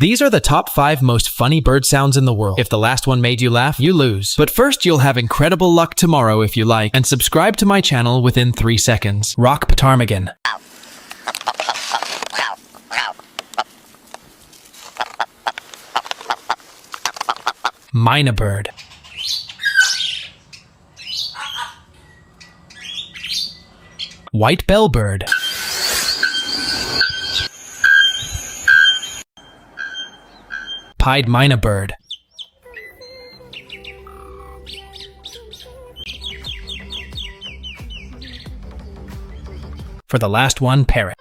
These are the top 5 most funny bird sounds in the world. If the last one made you laugh, you lose. But first, you'll have incredible luck tomorrow if you like, and subscribe to my channel within 3 seconds. Rock ptarmigan. Mynah bird. White bellbird. Pied mynah bird. For the last one, parrot.